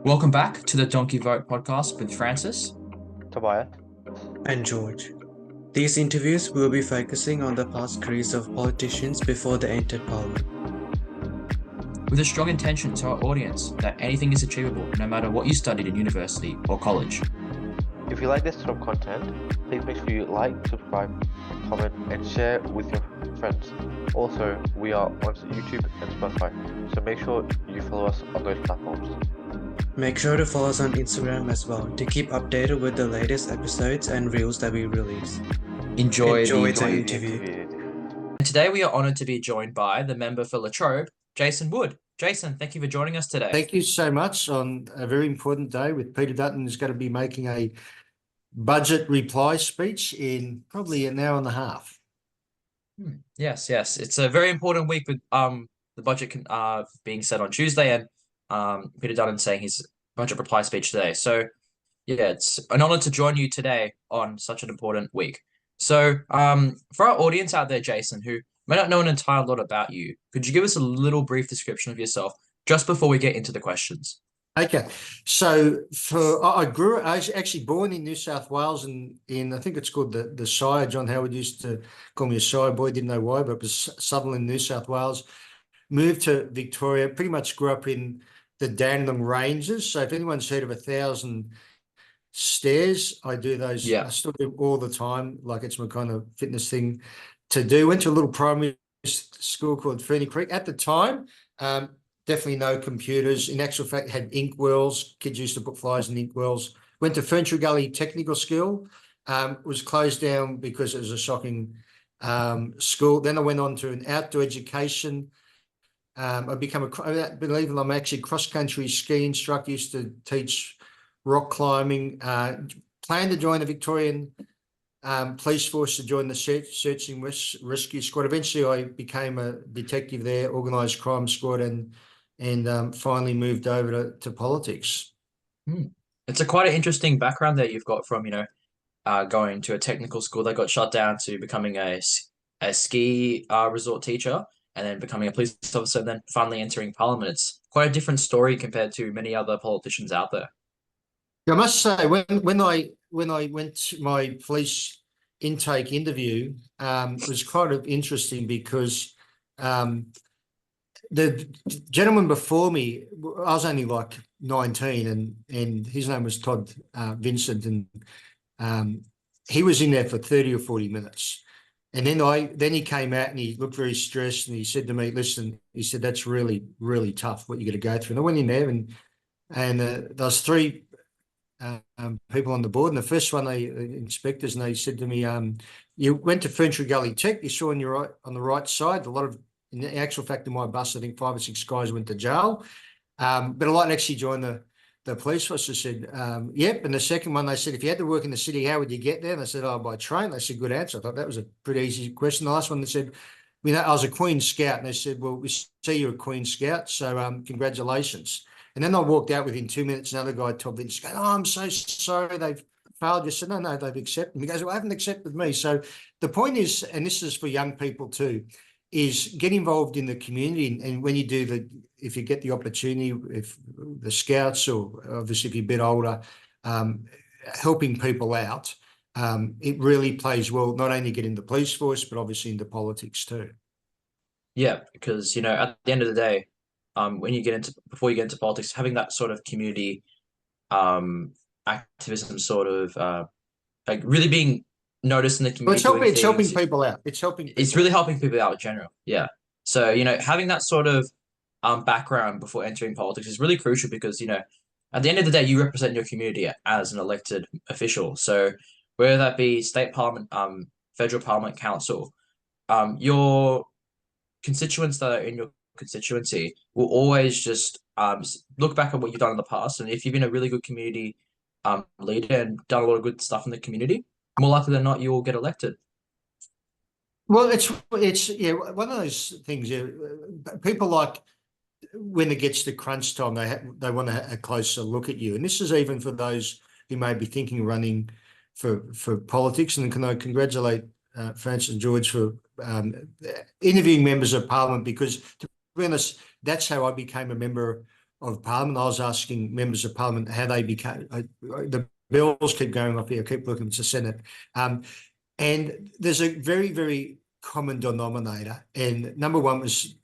Welcome back to the Donkey Vote podcast with Francis. Tobias. And George. These interviews will be focusing on the past careers of politicians before they entered parliament. With a strong intention to our audience that anything is achievable no matter what you studied in university or college. If you like this sort of content, please make sure you like, subscribe, comment, and share with your friends. Also, we are on YouTube and Spotify, so make sure you follow us on those platforms. Make sure to follow us on Instagram as well to keep updated with the latest episodes and reels that we release. Enjoy the interview. And today we are honoured to be joined by the member for Latrobe, Jason Wood. Jason, thank you for joining us today. Thank you so much on a very important day with Peter Dutton is going to be making a budget reply speech in probably an hour and a half. Yes. It's a very important week with the budget being set on Tuesday and Peter Dutton saying his budget reply speech today. So yeah, it's an honor to join you today on such an important week. So for our audience out there, Jason, who may not know an entire lot about you, could you give us a little brief description of yourself just before we get into the questions? Okay, so I was actually born in New South Wales in I think it's called the Shire. John Howard used to call me a Shire boy, didn't know why, but it was Sutherland, New South Wales. Moved to Victoria, pretty much grew up in the Dandenong Ranges. So if anyone's heard of 1,000 stairs, I do those. Yeah. I still do all the time, like it's my kind of fitness thing to do. Went to a little primary school called Ferny Creek at the time. Definitely no computers. In actual fact, had ink wells. Kids used to put flyers in ink wells. Went to Ferntree Gully Technical School. Was closed down because it was a shocking school. Then I went on to an outdoor education. I become believe it, I'm actually cross-country ski instructor. Used to teach rock climbing. Planned to join the Victorian police force to join the search and rescue squad. Eventually, I became a detective there, organised crime squad, and finally moved over to politics. It's quite an interesting background that you've got from, going to a technical school that got shut down to becoming a ski resort teacher and then becoming a police officer and then finally entering parliament. It's quite a different story compared to many other politicians out there. I must say, when I went to my police intake interview, it was kind of interesting because the gentleman before me, I was only like 19, and his name was Todd Vincent, and he was in there for 30 or 40 minutes. And then he came out and he looked very stressed and he said to me, listen, he said, that's really, really tough what you're going to go through. And I went in there and there was three people on the board. And the first one, they inspectors, and they said to me, you went to Ferntree Gully Tech, you saw on the right side, in the actual fact in my bus, I think 5 or 6 guys went to jail. But a lot actually joined the police force. I said, yep. And the second one, they said, if you had to work in the city, how would you get there? And I said, oh, by train. They said, good answer. I thought that was a pretty easy question. The last one, they said, I was a Queen Scout. And they said, well, we see you're a Queen Scout, so congratulations. And then I walked out within 2 minutes. Another guy told me, oh, I'm so sorry, they've failed. I said, no, they've accepted me. He goes, well, I haven't accepted me. So the point is, and this is for young people too, is get involved in the community. And when you do if you get the opportunity, if the scouts, or obviously if you're a bit older, helping people out, it really plays well, not only get into the police force, but obviously into politics too. Yeah, because, at the end of the day, before you get into politics, having that sort of community activism sort of like really being noticed in the community. Well, it's helping people out. It's really helping people out in general. Yeah. So, having that sort of background before entering politics is really crucial because, at the end of the day, you represent your community as an elected official. So whether that be state parliament, federal parliament, council, your constituents that are in your constituency will always just look back at what you've done in the past. And if you've been a really good community leader and done a lot of good stuff in the community, more likely than not, you will get elected. Well, it's one of those things. People like when it gets to crunch time, they want a closer look at you, and this is even for those who may be thinking of running for politics. And can I congratulate Francis and George for interviewing members of Parliament, because to be honest, that's how I became a member of Parliament. I was asking members of Parliament how they became. The bills keep going off here. I keep looking to Senate, and there's a very, very common denominator. And number one was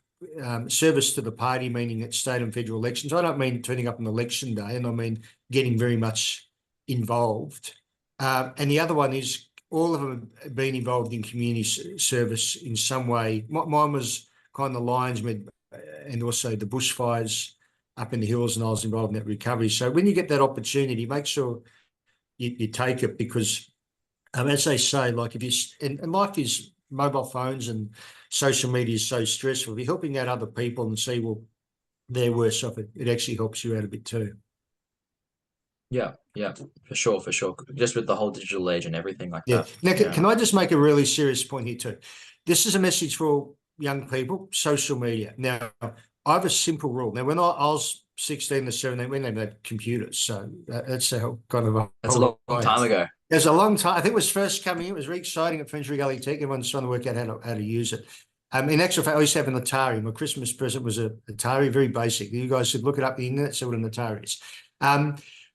service to the party, meaning at state and federal elections. I don't mean turning up on election day, and I mean getting very much involved. And the other one is all of them have been involved in community service in some way. Mine was kind of Lionsmed and also the bushfires up in the hills, and I was involved in that recovery. So when you get that opportunity, make sure you take it, because as they say, like if you and life is mobile phones and social media is so stressful. If you're helping out other people and see, well, they're worse off, it actually helps you out a bit too. Yeah, yeah, for sure, for sure. Just with the whole digital age and everything like Yeah. that. Now, Yeah. can I just make a really serious point here too? This is a message for young people, social media. Now, I have a simple rule. Now, when I was 16 to 17, we didn't have computers. So that's how kind of That's a long time ago. It was a long time. I think it was first coming. It was really exciting at Finchley Gully Tech. Everyone's trying to work out how to use it. In actual fact, I used to have an Atari. My Christmas present was a Atari, very basic. You guys should look it up on the internet, see what an Atari is.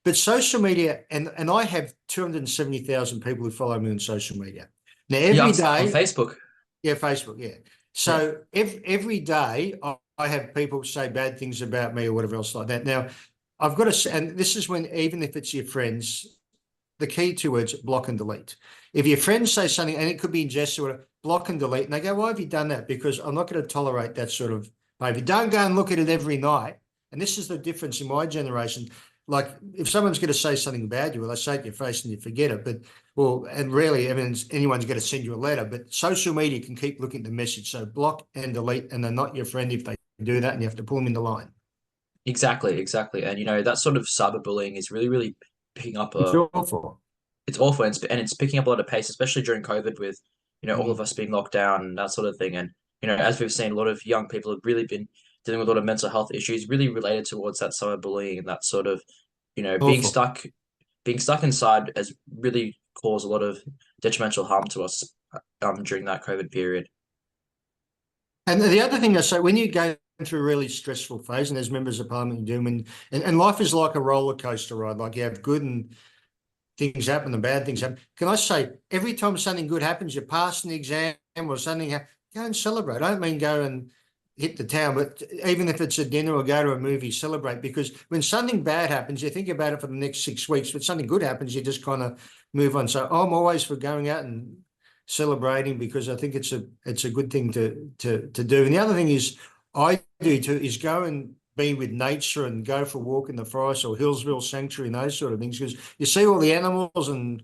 But social media, and I have 270,000 people who follow me on social media. Now, every day on Facebook. Yeah, Facebook, yeah. So every day I have people say bad things about me or whatever else like that. Now, I've got to, and this is when, even if it's your friends, the key two words, block and delete. If your friends say something, and it could be in jest or whatever, block and delete, and they go, why have you done that? Because I'm not going to tolerate that sort of behavior. Don't go and look at it every night. And this is the difference in my generation. Like, if someone's going to say something about you, well, they say it to your face and you forget it. But, well, and rarely anyone's going to send you a letter. But social media can keep looking at the message. So block and delete, and they're not your friend if they do that, and you have to pull them in the line. Exactly, exactly. And, that sort of cyberbullying is really, really picking up It's awful. It's awful, and it's picking up a lot of pace, especially during COVID with, all of us being locked down and that sort of thing. And, as we've seen, a lot of young people have really been dealing with a lot of mental health issues, really related towards that cyberbullying and that sort of, Awful. being stuck inside has really caused a lot of detrimental harm to us during that COVID period. And the other thing I say, when you go through a really stressful phase, and as members of parliament you do, and life is like a roller coaster ride, like you have good and things happen and bad things happen. Can I say, every time something good happens, you pass an exam or something, go and celebrate. I don't mean go and hit the town, but even if it's a dinner or go to a movie, celebrate, because when something bad happens, you think about it for the next 6 weeks. But something good happens, you just kind of move on. So I'm always for going out and celebrating, because I think it's a good thing to do. And the other thing is I do too is go and be with nature and go for a walk in the forest or Hillsville Sanctuary and those sort of things, because you see all the animals and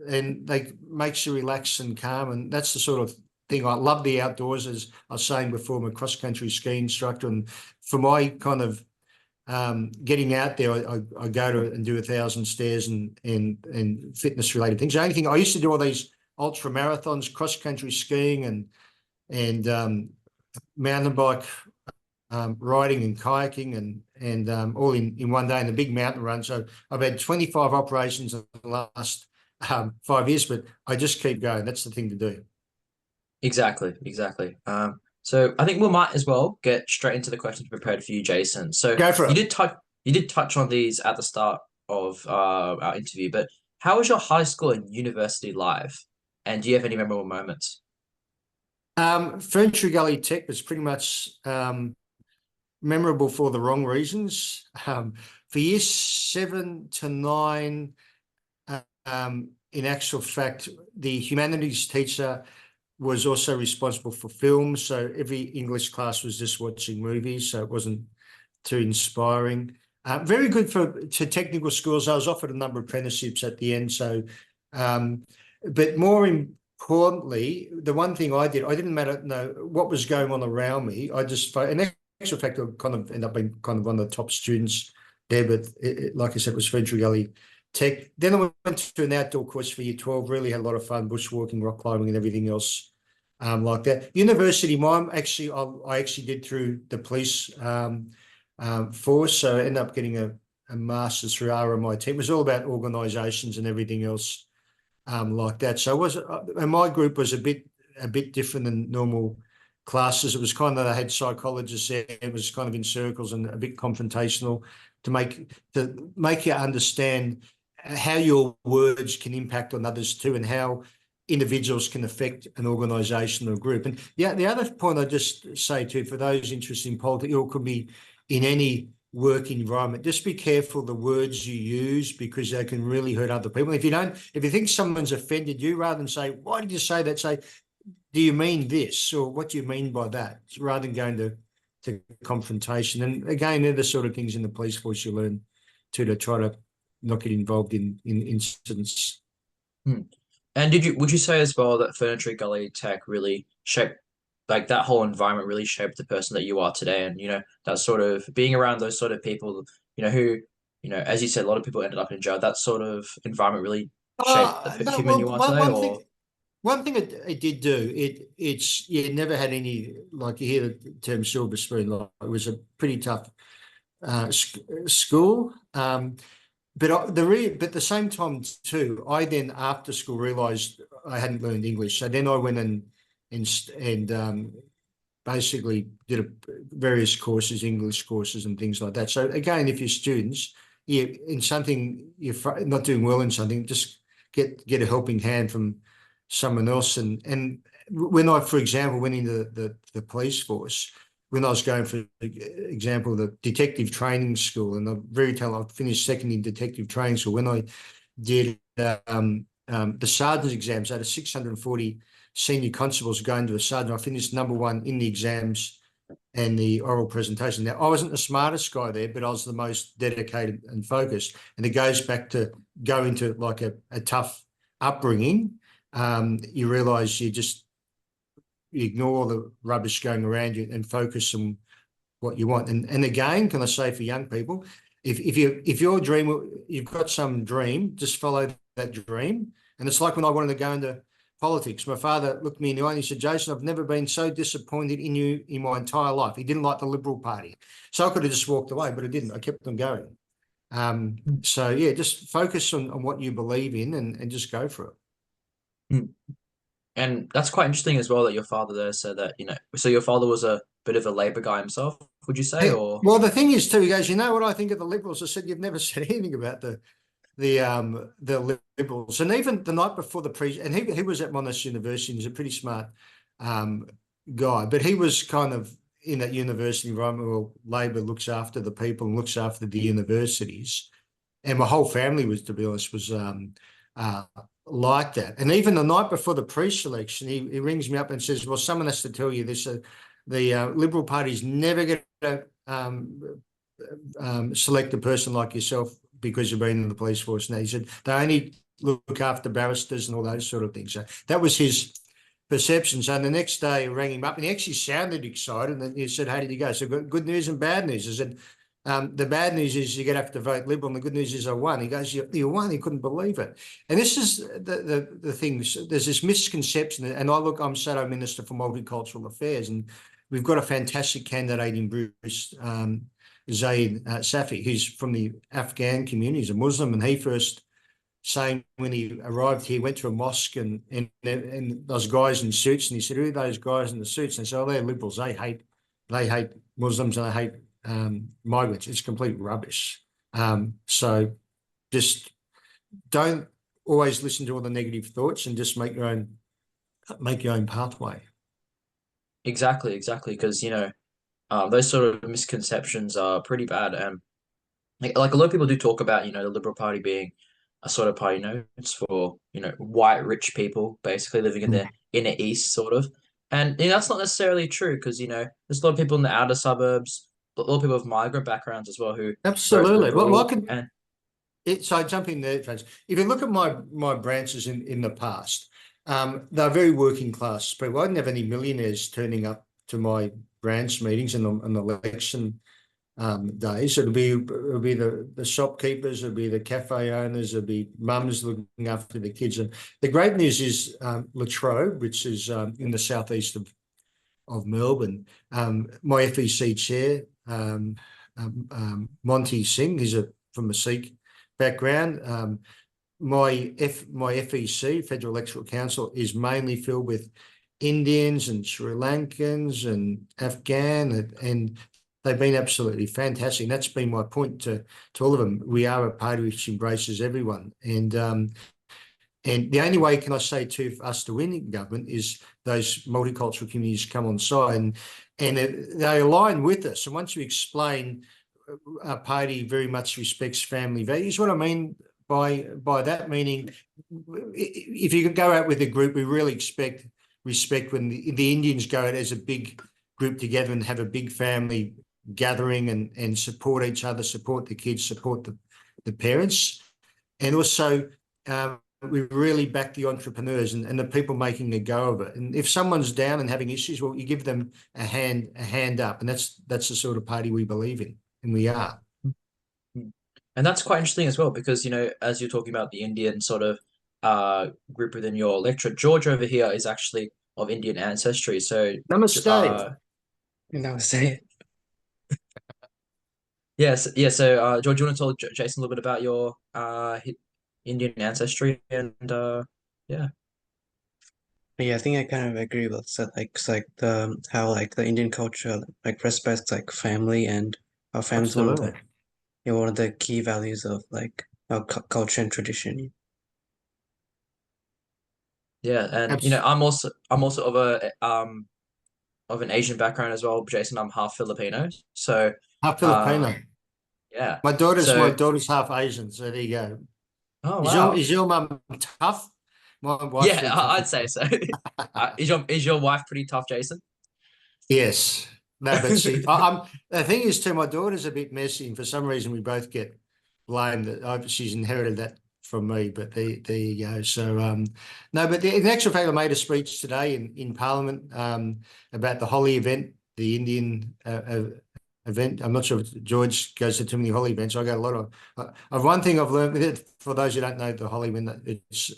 they makes you relax and calm. And that's the sort of thing. I love the outdoors, as I was saying before. I'm a cross-country ski instructor, and for my kind of getting out there, I go to and do 1,000 stairs and fitness related things. The only thing I used to do all these ultra marathons, cross-country skiing and mountain bike riding and kayaking and all in one day, in a big mountain run. So I've had 25 operations in the last 5 years, but I just keep going. That's the thing to do. Exactly, exactly. So I think we might as well get straight into the questions prepared for you, Jason. So Go for it. You did touch on these at the start of our interview, but how was your high school and university life? And do you have any memorable moments? Finchley Gully Tech was pretty much memorable for the wrong reasons. For years 7 to 9, in actual fact, the humanities teacher was also responsible for film. So every English class was just watching movies, so it wasn't too inspiring. Very good to technical schools. I was offered a number of apprenticeships at the end. So, but more importantly, the one thing I didn't know what was going on around me. I just, in actual fact, I kind of ended up being kind of one of the top students there. But like I said, it was Finchley Gully Tech. Then I went to an outdoor course for year 12, really had a lot of fun, bushwalking, rock climbing and everything else like that. University, I actually did through the police force, so I ended up getting a master's through RMIT. It was all about organisations and everything else like that. So and my group was a bit different than normal classes. It was kind of, they had psychologists there. It was kind of in circles and a bit confrontational to make you understand how your words can impact on others too, and how individuals can affect an organisation or group. And yeah, the other point I just say too, for those interested in politics, or could be in any work environment, just be careful the words you use, because they can really hurt other people. If you think someone's offended you, rather than say, why did you say that, say, do you mean this, or what do you mean by that, rather than going to confrontation. And again, they're the sort of things in the police force you learn to try to not get involved in incidents. And would you say as well that Furniture Gully Tech really shaped, like that whole environment really shaped the person that you are today? And, that sort of being around those sort of people, who, as you said, a lot of people ended up in jail. That sort of environment really shaped the No, human well, you are today, or? One thing it did do, it's you never had any, like you hear the term silver spoon, like it was a pretty tough school. But at the same time too, I then after school realised I hadn't learned English, so then I went and basically did various courses, English courses and things like that. So again, if you're students, in something you're not doing well in something, just get a helping hand from someone else. And when I, for example, went into the police force, when I was going, for example, the detective training school, and I'm very talented, I finished second in detective training school. When I did the sergeant's exams, out of 640 senior constables going to a sergeant, I finished number one in the exams and the oral presentation. Now, I wasn't the smartest guy there, but I was the most dedicated and focused. And it goes back to going to like a tough upbringing. You realise you ignore the rubbish going around you and focus on what you want. And again, can I say for young people, if your dream, you've got some dream, just follow that dream. And it's like when I wanted to go into politics, my father looked me in the eye and he said, Jason, I've never been so disappointed in you in my entire life. He didn't like the Liberal Party. So I could have just walked away, but I didn't. I kept on going. So yeah, just focus on what you believe in and just go for it. And that's quite interesting as well that your father there said that, so your father was a bit of a Labor guy himself, would you say, or? Well, the thing is too, he goes, you know what I think of the Liberals? I said, you've never said anything about the Liberals. And even the night before and he was at Monash University, he's a pretty smart guy, but he was kind of in that university environment where Labor looks after the people and looks after the universities. And my whole family was, to be honest, was like that. And even the night before the pre-selection, he rings me up and says, well, someone has to tell you this. The Liberal Party's never going to select a person like yourself because you've been in the police force. And he said they only look after barristers and all those sort of things. So that was his perception. So the next day I rang him up and he actually sounded excited. And he said, how did you go? So good news and bad news. I said, the bad news is you're going to have to vote Liberal, and the good news is I won. He goes, you won? He couldn't believe it. And this is the thing. There's this misconception, and I'm Shadow Minister for Multicultural Affairs, and we've got a fantastic candidate in Bruce Zaid Safi, who's from the Afghan community. He's a Muslim, and he first saying when he arrived here, went to a mosque and those guys in suits, and he said, who are those guys in the suits? And they said, oh, they're Liberals. They hate Muslims and they hate migrants. It's complete rubbish. So just don't always listen to all the negative thoughts and just make your own pathway. Exactly, because those sort of misconceptions are pretty bad. Like a lot of people do talk about the Liberal Party being a sort of party, it's for white rich people basically living in the inner east sort of, and that's not necessarily true because there's a lot of people in the outer suburbs, a lot of people with migrant backgrounds as well who Absolutely. So I jump in there, friends. If you look at my branches in the past, they're very working class people. I didn't have any millionaires turning up to my branch meetings and on election days. It'll be the shopkeepers, it'll be the cafe owners, it'll be mums looking after the kids. And the great news is Latrobe, which is in the southeast of Melbourne. My FEC chair, Monty Singh, he's from a Sikh background. My FEC, Federal Electoral Council, is mainly filled with Indians and Sri Lankans and Afghan, and they've been absolutely fantastic. And that's been my point to all of them. We are a party which embraces everyone. And the only way can I say to us to win in government is those multicultural communities come on side and they align with us. And once you explain our party very much respects family values, what I mean by that, meaning if you go out with a group, we really respect when the Indians go out as a big group together and have a big family gathering and support each other, support the kids, support the parents. And also we really back the entrepreneurs and the people making a go of it. And if someone's down and having issues, well, you give them a hand up. And that's the sort of party we believe in, and we are. And that's quite interesting as well, because, you know, as you're talking about the Indian sort of group within your electorate, George over here is actually of Indian ancestry. So, Namaste. And I would say, yes, yeah. So, George, you want to tell Jason a little bit about your Indian ancestry and yeah. yeah, I think I kind of agree with that. Like, it's like the how like the Indian culture like respects like family, and our family's Absolutely. one of the key values of like our culture and tradition. Yeah, and you know, Abs- I'm also of an Asian background as well, Jason. I'm half Filipino, so Half uh, Filipino. yeah. My So, daughter's half Asian, so there you go. oh Is your wow, is your mum tough? My wife's yeah, very tough. I'd say so. Is your wife pretty tough, Jason? Yes. No, but see, I'm the thing is too, my daughter's a bit messy, and for some reason we both get blamed that she's inherited that from me. But there you go. So no, but in actual fact, I made a speech today in Parliament about the Holi event, the Indian event. I'm not sure if George goes to too many Holi events. I go to a lot of one thing I've learned with it. For those who don't know the Holi, when it's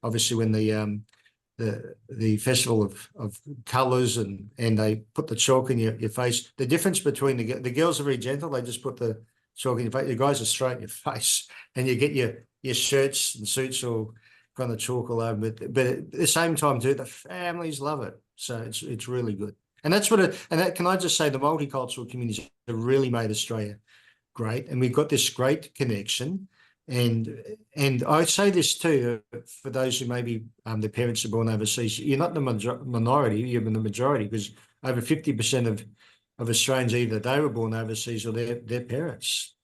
obviously when the festival of colours and they put the chalk in your face. The difference between the girls are very gentle. They just put the chalk in your face. The guys are straight in your face, and you get your shirts and suits all kind of chalk all over. But at the same time too, the families love it. So it's really good. And that's can I just say the multicultural communities have really made Australia great, and we've got this great connection. And I say this too for those who maybe the parents are born overseas. You're not the minority; you're the majority, because over 50% of Australians either they were born overseas or their parents.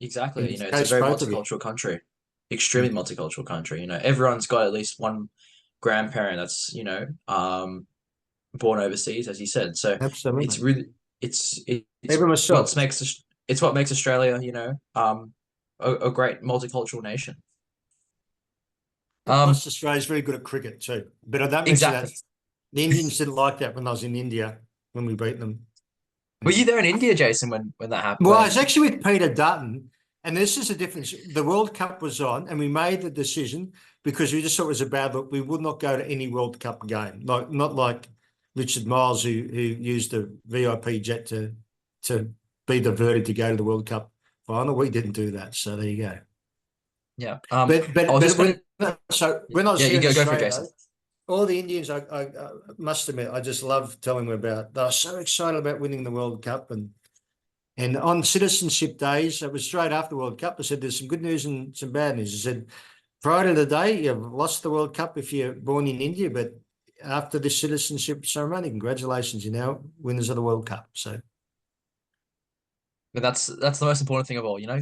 Exactly. And You know, it it's a goes very both of you. multicultural country, Yeah, extremely multicultural country. You know, everyone's got at least one grandparent that's, born overseas, as you said. So it's absolutely. really it's Even what myself. makes it's what makes Australia, a great multicultural nation. Um, Plus, Australia's very good at cricket too. But I don't mention exactly. that. The Indians didn't like that when I was in India when we beat them. Were you there in India, Jason, when that happened? Well, it's When actually with Peter Dutton, and this is the difference. The World Cup was on, and we made the decision because we just thought it was a bad look. We would not go to any World Cup game, not like Richard Miles, who used a VIP jet to be diverted to go to the World Cup final. We didn't do that, so there you go. yeah. But I was just gonna when I was yeah, here you in go for it, Australia, Jason. though, all the Indians, I must admit, I just love telling them about. They were so excited about winning the World Cup, and on citizenship days, it was straight after the World Cup. I said, there's some good news and some bad news. I said, prior to the day, you've lost the World Cup if you're born in India, but after this citizenship ceremony, congratulations, you're now winners of the World Cup. So, But that's the most important thing of all, you know.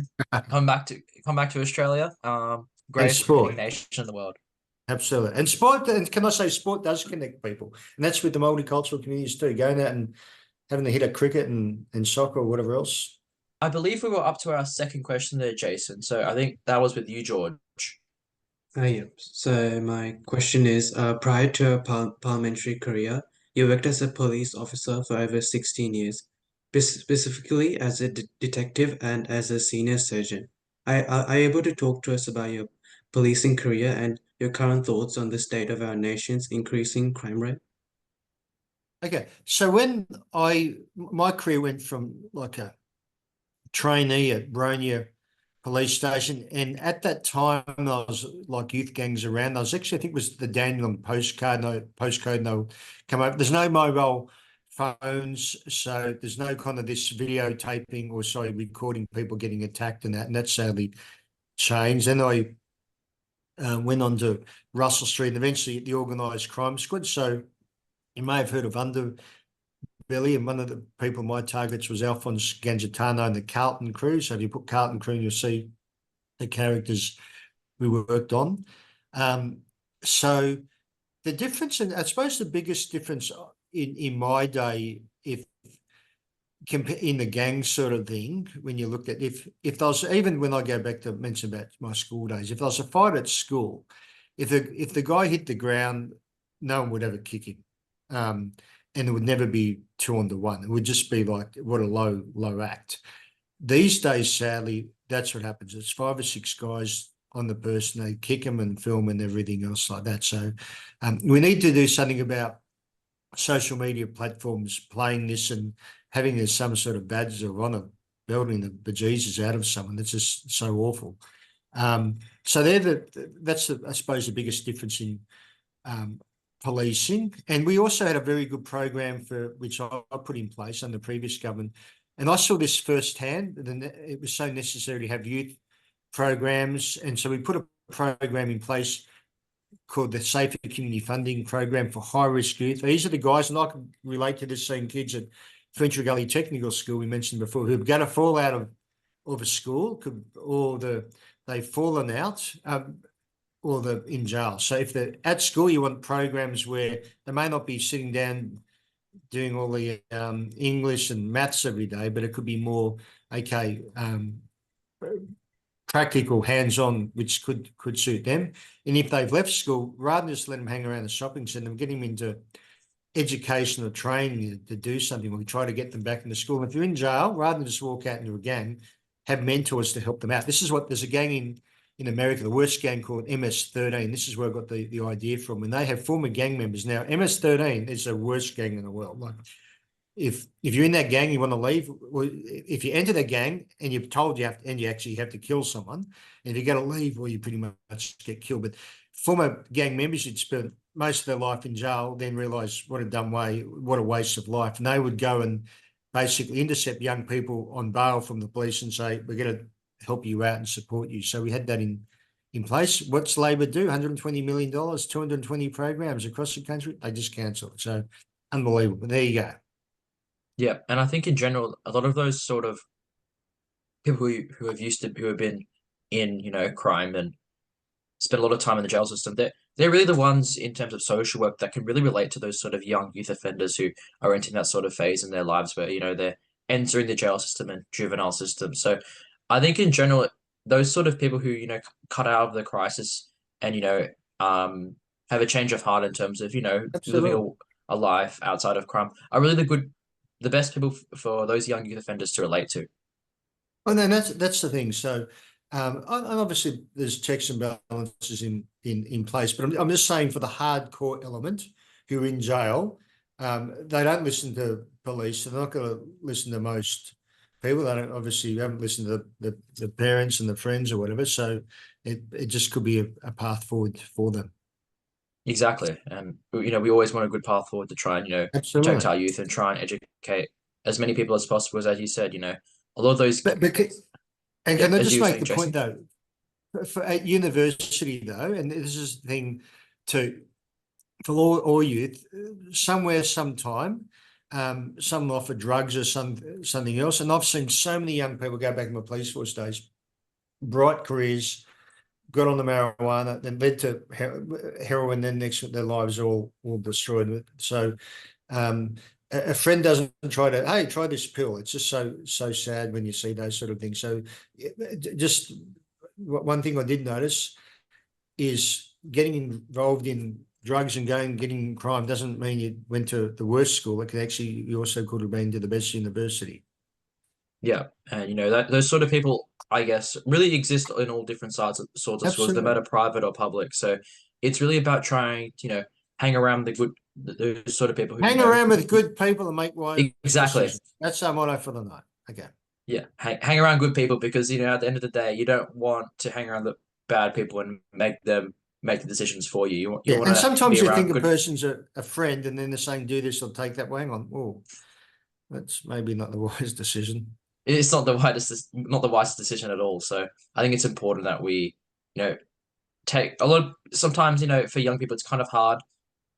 Come back to Australia, and greatest cricketing sport, nation in the world. absolutely. And sport, and can I say sport does connect people? And that's with the multicultural communities too, going out and having the hit of cricket and soccer or whatever else. I believe we were up to our second question there, Jason. So I think that was with you, George. Yeah. So my question is, prior to your parliamentary career, you worked as a police officer for over 16 years, specifically as a detective and as a senior surgeon. Are you able to talk to us about your policing career and your current thoughts on the state of our nation's increasing crime rate? Okay, so when my career went from like a trainee at Bronya police station. And at that time, there was like youth gangs around. There was actually, I think it was the Dandenong postcode, and they'll come up. There's no mobile phones, so there's no kind of this videotaping or sorry, recording people getting attacked and that sadly changed. Then I went on to Russell Street and eventually the organised crime squad. So you may have heard of Underbelly, and one of the people my targets was Alphonse Gangitano and the Carlton crew. So if you put Carlton crew, you'll see the characters we worked on. So the difference, and I suppose the biggest difference in my day, if in the gang sort of thing, when you look at if there was, even when I go back to mention about my school days, if there was a fight at school, if the guy hit the ground, no one would ever kick him, and it would never be 2-on-1. It would just be like what a low act. These days, sadly, that's what happens. It's 5 or 6 guys on the person, they kick them and film and everything else like that. So we need to do something about social media platforms playing this and having some sort of badge or honor, building the bejesus out of someone. That's just so awful. So that's I suppose the biggest difference in policing. And we also had a very good program for which I put in place under the previous government. And I saw this firsthand, and it was so necessary to have youth programs. And so we put a program in place called the Safer Community Funding Program for high-risk youth. These are the guys, and I can relate to this, seeing kids at French Gully Technical School we mentioned before, who are going to fall out of a school, or they've fallen out, or they're in jail. So if they're at school, you want programs where they may not be sitting down doing all the English and maths every day, but it could be more, okay, practical, hands-on, which could suit them. And if they've left school, rather than just let them hang around the shopping centre, get them into education or training to do something. We try to get them back into school. And if you're in jail, rather than just walk out into a gang, have mentors to help them out. This is what there's a gang in America, the worst gang called MS-13. This is where I got the idea from. And they have former gang members. Now, MS-13 is the worst gang in the world. Like, if you're in that gang, you want to leave. Well, if you enter the gang and you're told you actually have to kill someone, and if you got to leave, well, you pretty much get killed. But former gang members who'd spent most of their life in jail, then realise what a waste of life. And they would go and basically intercept young people on bail from the police and say, we're going to help you out and support you. So we had that in place. What's Labor do? $120 million, 220 programs across the country. They just cancel it. So unbelievable. But there you go. Yeah, and I think in general, a lot of those sort of people who have been in, crime and spend a lot of time in the jail system, they're really the ones in terms of social work that can really relate to those sort of young youth offenders who are entering that sort of phase in their lives where, they're entering the jail system and juvenile system. So I think in general, those sort of people who, cut out of the crisis and, have a change of heart in terms of, Absolutely. living a life outside of crime are really the best people for those young youth offenders to relate to. Well, then that's the thing. So, and obviously there's checks and balances in place, but I'm just saying for the hardcore element who are in jail, they don't listen to police. They're not going to listen to most people. They don't obviously haven't listened to the parents and the friends or whatever. So it just could be a path forward for them. Exactly. And, we always want a good path forward to try and, Absolutely. protect our youth and try and educate as many people as possible. As you said, a lot of those. And Yeah, can I as just you were make saying, the Jason? point though, at university though, and this is the thing for all youth, somewhere, sometime, some offer drugs or something else. And I've seen so many young people go back in my police force days, bright careers, got on the marijuana, then led to heroin, then next their lives are all destroyed. So a friend doesn't try to, hey, try this pill. It's just so sad when you see those sort of things. So just one thing I did notice is getting involved in drugs and getting crime doesn't mean you went to the worst school. It could actually, you also could have been to the best university. Yeah, and those sort of people, I guess, really exist in all different sorts of schools, no Absolutely. matter private or public. So it's really about trying, hang around those sort of people who Hang around with good people and make wise exactly. decisions. That's our motto for the night. Okay. Yeah, hang around good people because at the end of the day, you don't want to hang around the bad people and make them make the decisions for you. You Yeah, want and to be sometimes you think around a good. person's a friend, and then they're saying do this or take that. Well, hang on, oh, that's maybe not the wise decision. It's not the wisest decision at all. So I think it's important that we, take a lot of sometimes, for young people, it's kind of hard.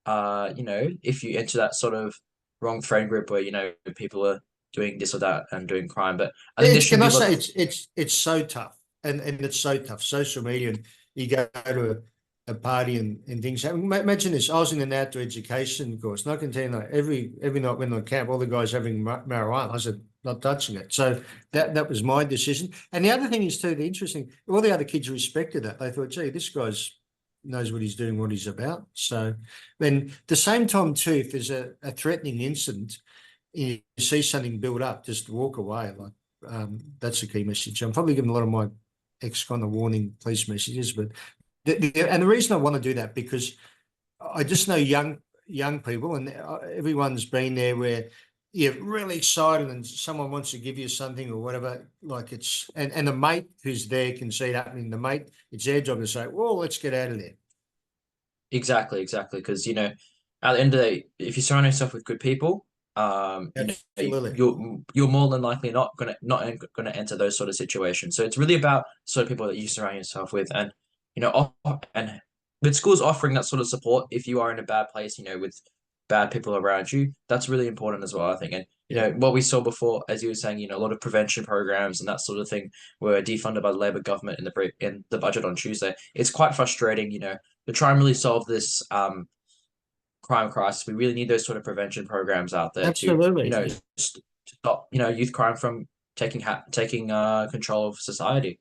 If you enter that sort of wrong friend group where, people are doing this or that and doing crime. But I think there It's, should can be I a lot. say it's so tough, and it's so tough. Social media, and you go to a party and things happen. Imagine this: I was in an outdoor education course, and I can tell you, that every night when on camp, all the guys having marijuana. I said, not touching it. So that was my decision. And the other thing is too, the interesting, all the other kids respected that. They thought, gee, this guy's knows what he's doing, what he's about. So then, the same time too, if there's a threatening incident, you see something build up, just walk away. Like that's a key message. I'm probably giving a lot of my ex kind of warning police messages, but and the reason I want to do that because I just know young people, and everyone's been there where you're really excited and someone wants to give you something or whatever. Like and the mate who's there can see it happening. The mate, it's their job to say, "Well, let's get out of there." Exactly, exactly. Because, at the end of the day, if you surround yourself with good people, Absolutely. you're more than likely not gonna enter those sort of situations. So it's really about sort of people that you surround yourself with, and and with schools offering that sort of support if you are in a bad place, with bad people around you, that's really important as well, I think. And Yeah, what we saw before, as you were saying, a lot of prevention programs and that sort of thing were defunded by the Labor government in the budget on Tuesday. It's quite frustrating, to try and really solve this crime crisis. We really need those sort of prevention programs out there to, absolutely. stop, youth crime from taking control of society.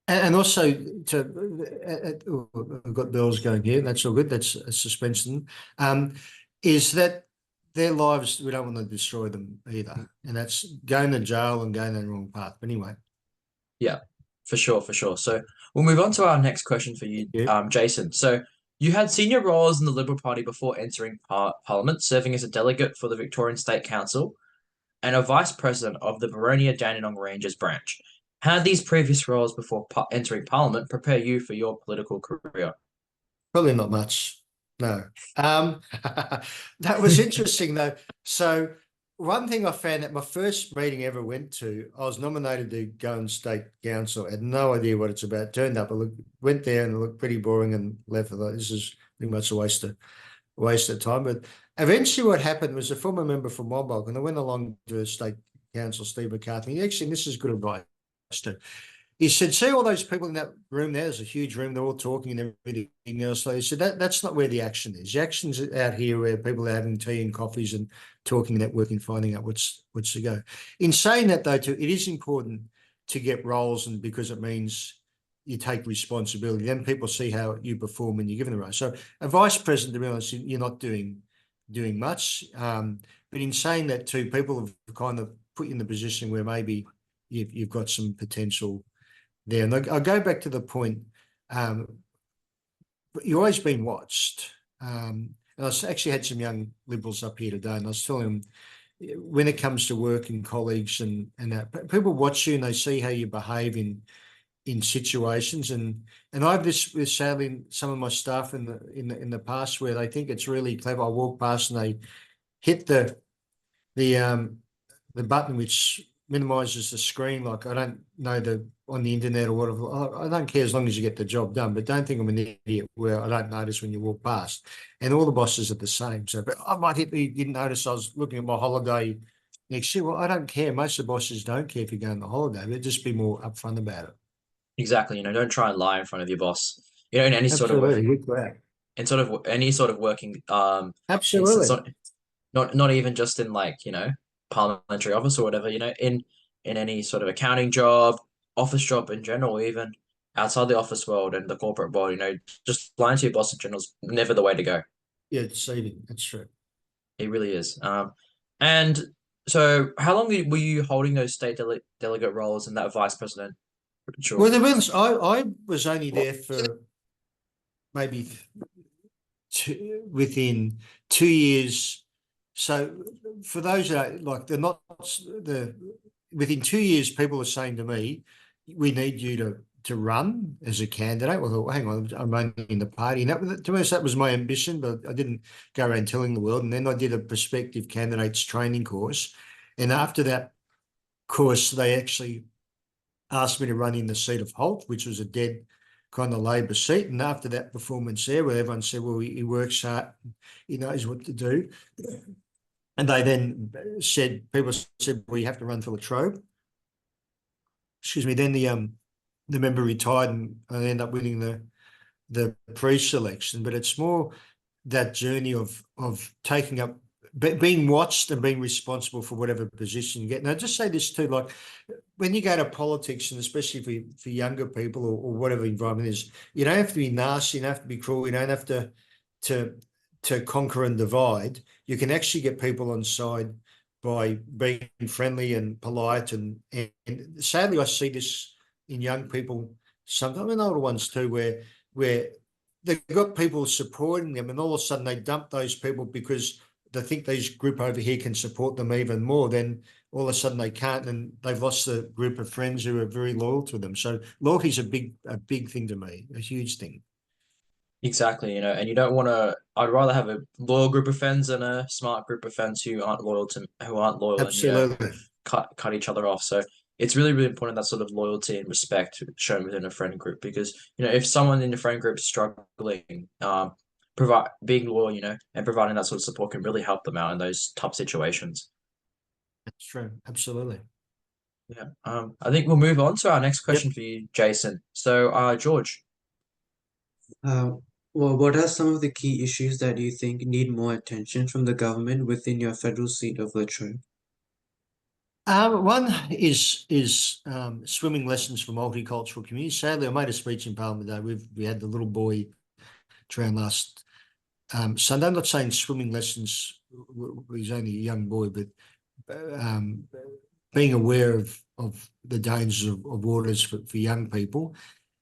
And also I've got bells going here. That's all good. That's a suspension. Is that their lives? We don't want to destroy them either, and that's going to jail and going down the wrong path. But anyway, Yeah, for sure, for sure. So we'll move on to our next question for you, yeah, Jason. So you had senior roles in the Liberal Party before entering Parliament, serving as a delegate for the Victorian State Council and a vice president of the Baronia Dandenong Rangers branch. How did these previous roles before entering Parliament prepare you for your political career? probably not much. No. That was interesting though. So one thing I found at my first meeting I ever went to, I was nominated to go on state council. I had no idea what it's about. Turned up, went there and it looked pretty boring and left. I thought, this is pretty much a waste of time. But eventually what happened was a former member from Wombulk, and I went along to state council, Steve McCarthy. Actually, this is good advice too. He said, see all those people in that room there? There's a huge room. They're all talking and everything else. So he said, that's not where the action is. The action's out here where people are having tea and coffees and talking, networking, finding out what's to go. In saying that, though, too, it is important to get roles, and because it means you take responsibility. Then people see how you perform when you're given the role. So a vice president, to be honest, you're not doing much. But in saying that, too, people have kind of put you in the position where maybe you've got some potential there. And I'll go back to the point, you've always been watched. And I actually had some young Liberals up here today, and I was telling them, when it comes to work and colleagues and that, people watch you and they see how you behave in situations. And I've this with sadly some of my staff in the past where they think it's really clever. I walk past and they hit the button which minimises the screen. Like I don't know on the internet or whatever. I don't care as long as you get the job done. But don't think I'm an idiot where I don't notice when you walk past. And all the bosses are the same. So, but I might hit. You didn't notice I was looking at my holiday next year. Well, I don't care. Most of the bosses don't care if you're going on holiday. But just be more upfront about it. Exactly. Don't try and lie in front of your boss. In any sort of Absolutely, with that. in sort of any sort of working instance, Absolutely. not even just in like parliamentary office or whatever. In any sort of accounting job, office job in general, even outside the office world and the corporate world. Just lying to your boss in general is never the way to go. Yeah, deceiving. That's true. It really is. And so, how long were you holding those state delegate roles and that vice president? Well, Sure. to be honest, I was only there for maybe within 2 years. So for those that like they're not within 2 years, people were saying to me, "We need you to run as a candidate." Well, I thought, hang on, I'm running in the party, and to me, that was my ambition, but I didn't go around telling the world. And then I did a prospective candidates training course, and after that course, they actually asked me to run in the seat of Holt, which was a dead kind of Labor seat. And after that performance there, where everyone said, well, he works hard, he knows what to do. And they then said, people said, well, you have to run for Latrobe. Excuse me. Then the member retired, and I ended up winning the pre-selection. But it's more that journey of taking up, being watched and being responsible for whatever position you get. And I just say this too, like when you go to politics, and especially for younger people or whatever environment is, you don't have to be nasty, you don't have to be cruel, you don't have to conquer and divide. You can actually get people on side by being friendly and polite. And sadly, I see this in young people, sometimes in older ones too, where they've got people supporting them, and all of a sudden they dump those people because they think this group over here can support them even more. Then all of a sudden they can't, and they've lost a group of friends who are very loyal to them. So loyalty is a big thing to me, a huge thing. Exactly, and you don't want to. I'd rather have a loyal group of friends than a smart group of friends who aren't loyal, and Absolutely. cut each other off. So it's really, really important that sort of loyalty and respect shown within a friend group, because if someone in the friend group is struggling, provide being loyal, and providing that sort of support can really help them out in those tough situations. That's true. Absolutely. Yeah. I think we'll move on to our next Yep. question for you, Jason. So, George. Uh, well, what are some of the key issues that you think need more attention from the government within your federal seat of Latrobe? One is swimming lessons for multicultural communities. Sadly, I made a speech in Parliament today. We had the little boy drown last Sunday. I'm not saying swimming lessons. He's only a young boy, but being aware of the dangers of waters for young people,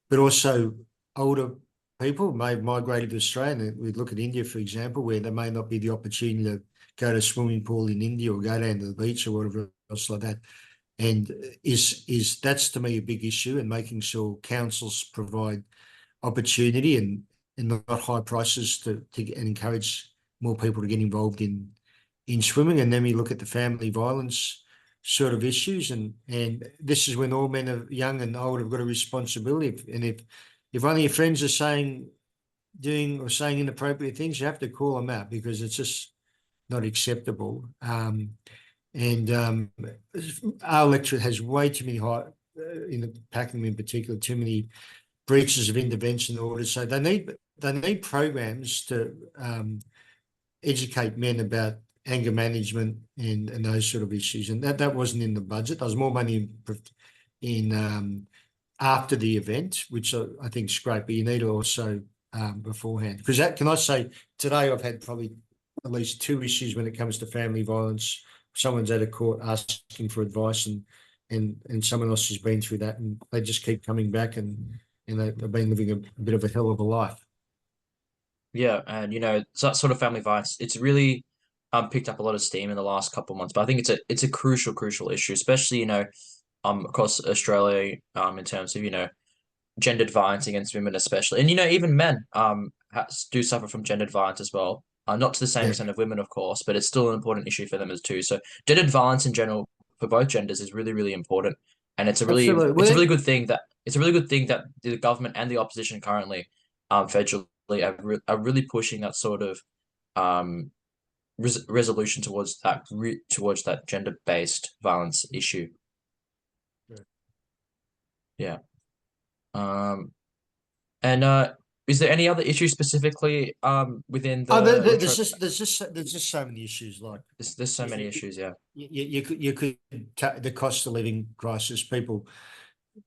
but also older people may migrate to Australia. And we look at India, for example, where there may not be the opportunity to go to a swimming pool in India or go down to the beach or whatever else like that. And that's to me a big issue, and making sure councils provide opportunity and not high prices to encourage more people to get involved in swimming. And then we look at the family violence sort of issues, and this is when all men are young and old have got a responsibility. And if one of your friends are doing or saying inappropriate things, you have to call them out, because it's just not acceptable. And our electorate has way too many in the Pakenham in particular, too many breaches of intervention orders. So they need programs to educate men about anger management and those sort of issues. And that wasn't in the budget. There was more money in after the event, which I think is great, but you need to also beforehand. Because can I say, today I've had probably at least 2 issues when it comes to family violence. Someone's at a court asking for advice, and someone else has been through that, and they just keep coming back, and they've been living a bit of a hell of a life. Yeah, and so that sort of family violence, it's really picked up a lot of steam in the last couple of months. But I think it's a crucial issue, especially across Australia, in terms of gendered violence against women, especially, and even men do suffer from gendered violence as well. Not to the same Yeah. extent of women, of course, but it's still an important issue for them as too. So gendered violence in general for both genders is really, really important, and Absolutely. it's a really good thing that the government and the opposition currently, federally, are really pushing that sort of resolution towards that gender-based violence issue. Yeah. And is there any other issue specifically within the There's just so many issues. Like there's so many issues, yeah. You could the cost of living crisis, people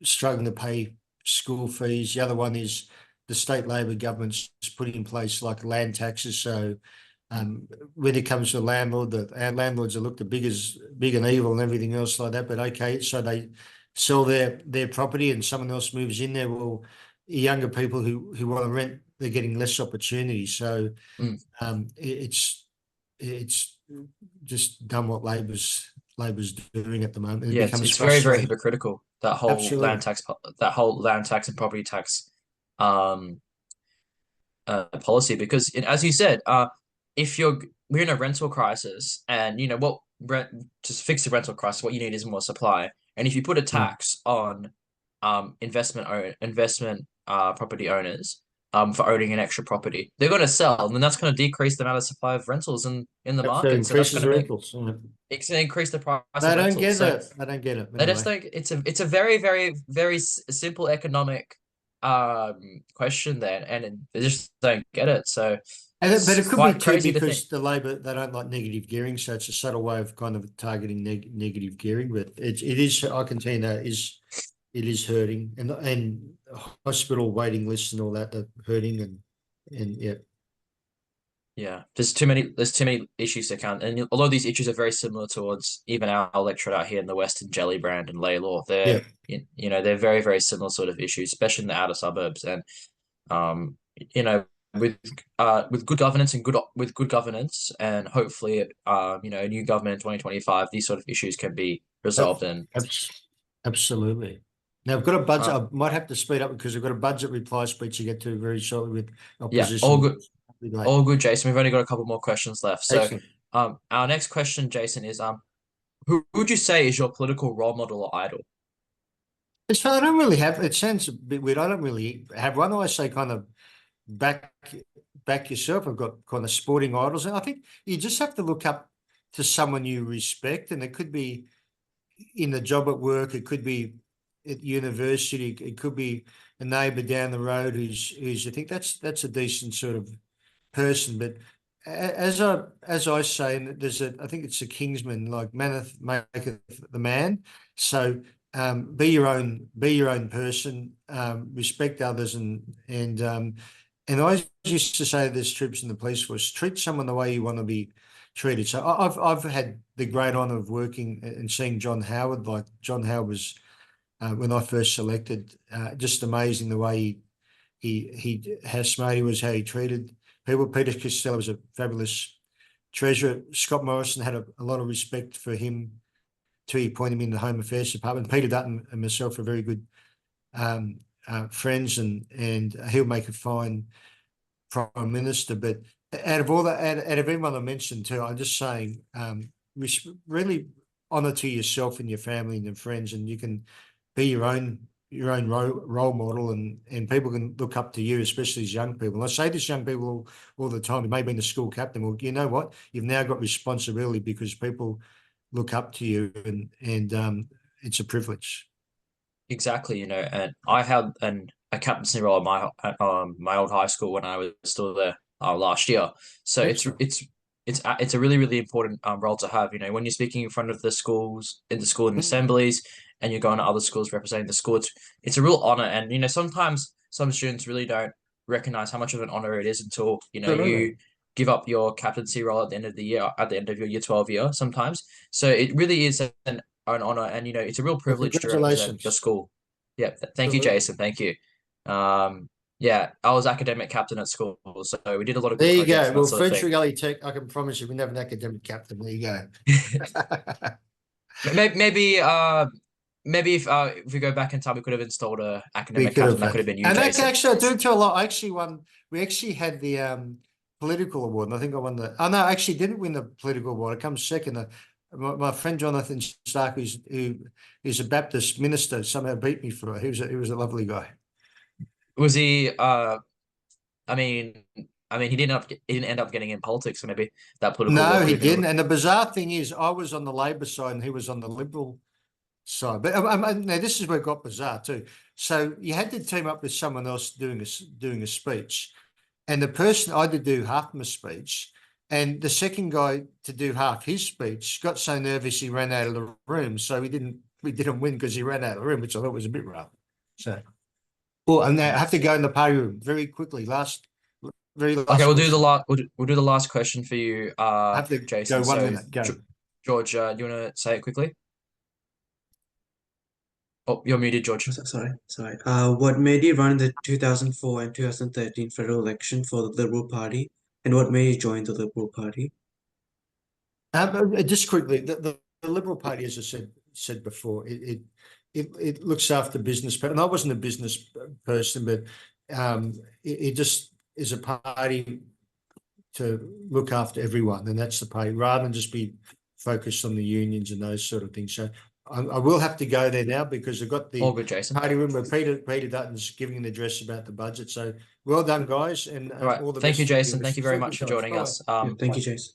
struggling to pay school fees. The other one is the state Labor government's put in place like land taxes. So when it comes to landlord, our landlords are looked at big and evil and everything else like that. But okay, so they sell their property and someone else moves in there. Well, younger people who want to rent, they're getting less opportunity. So it's just done what Labor's Labor's doing at the moment. It Yeah, becomes it's very, very frustrating. hypocritical, that whole Absolutely. land tax and property tax um policy, because as you said, if we're in a rental crisis, and what rent to fix the rental crisis, what you need is more supply. And if you put a Mm. tax on investment property owners for owning an extra property, they're going to sell, and then that's going to decrease the amount of supply of rentals in the Absolutely market. So that's increases going the to make rentals. it's going to increase the price They of don't rentals. get So it. They don't get it. they just Anyway. think it's a very, very, very simple economic question then, and they just don't get it. So But it's it could be quite too crazy to think. because the Labor they don't like negative gearing, so it's a subtle way of kind of targeting negative gearing. But it is, I can tell you that it is hurting, and hospital waiting lists and all that are hurting, and yeah. Yeah, there's too many issues to count, and a lot of these issues are very similar towards even our electorate out here in the Western Jellybrand and Laylaw. Yeah. They're very, very similar sort of issues, especially in the outer suburbs. And um, you know, with good governance and hopefully a new government in 2025, these sort of issues can be Ab- resolved. And Absolutely. Now I've got a budget. uh, I might have to speed up because I've got a budget reply speech to get to very shortly with yeah, all opposition. good, Be late. all good, Jason. We've only got a couple more questions left. So Excellent. our next question, Jason, is who would you say is your political role model or idol? It's fun. I don't really have. It sounds a bit weird. I don't really have one. I say kind of back back yourself. I've got kind of sporting idols, and I think you just have to look up to someone you respect, and it could be in the job at work, it could be at university, it could be a neighbour down the road who's I think that's a decent sort of person. But as I say, and I think it's a Kingsman, like maneth maketh the man. So be your own person, respect others, and I used to say to this troops in the police force, treat someone the way you want to be treated. So I've had the great honour of working and seeing John Howard. Like John Howard was when I first selected, just amazing the way how smart he was, how he treated people. Peter Costello was a fabulous treasurer. Scott Morrison had a lot of respect for him till he appointed him in the Home Affairs Department. Peter Dutton and myself are very good friends, and he'll make a fine Prime Minister. But out of all that, out of everyone I mentioned too, I'm just saying, really honour to yourself and your family and your friends, and you can be your own role model, and people can look up to you, especially as young people. And I say this young people all the time. You may have been a school captain. Well, you know what? You've now got responsibility because people look up to you, and it's a privilege. Exactly, and I had a captaincy role at my old high school when I was still there last year. So Excellent. it's a really, really important role to have. When you're speaking in front of the schools in the school and assemblies, and you're going to other schools representing the school. It's a real honor, and sometimes some students really don't recognize how much of an honor it is until Absolutely. you give up your captaincy role at the end of the year, at the end of your year 12 year sometimes. So it really is an honor, and it's a real Well, privilege to represent your congratulations. school. Yeah, thank you, Absolutely. Jason. Thank you. Yeah, I was academic captain at school, so we did a lot of good There you projects go. and that Well, sort of thing. French Gully Tech, I can promise you, we never have an academic captain. There you go. Maybe if we go back in time, we could have installed a We academic could captain. have That could had, have been you, and that Jason. actually, I do tell a lot. I actually won. We actually had the political award, and I think I won the. Oh no, I actually didn't win the political award. I come second. My friend Jonathan Stark, who's a Baptist minister, somehow beat me for it. He was a lovely guy. Was he? I mean, he didn't end up getting in politics, so maybe that political award No, could he have been. didn't. And the bizarre thing is, I was on the Labor side, and he was on the Liberal side. But now this is where it got bizarre too. So you had to team up with someone else doing a speech, and the person I had to do half my speech, and the second guy to do half his speech got so nervous he ran out of the room. So we didn't win because he ran out of the room, which I thought was a bit rough. So, well, and now I have to go in the party room very quickly. Very Okay, last we'll do the question. last. We'll do the last question for you, I have to Jason. go one So, minute. Go. George, do you want to say it quickly? Oh, you're muted, George. Sorry. What made you run in the 2004 and 2013 federal election for the Liberal Party, and what made you join the Liberal Party? Just quickly, the Liberal Party, as I said before, it looks after business, but and I wasn't a business person, but it just is a party to look after everyone, and that's the party, rather than just be focused on the unions and those sort of things. So I will have to go there now because I've got the All good, Jason. party room where Peter Dutton's giving an address about the budget. So well done, guys, and All right. all the Thank best you, for the Jason. Thank you very Super much for Guys. joining Bye. us. Yeah, thank you, Jason.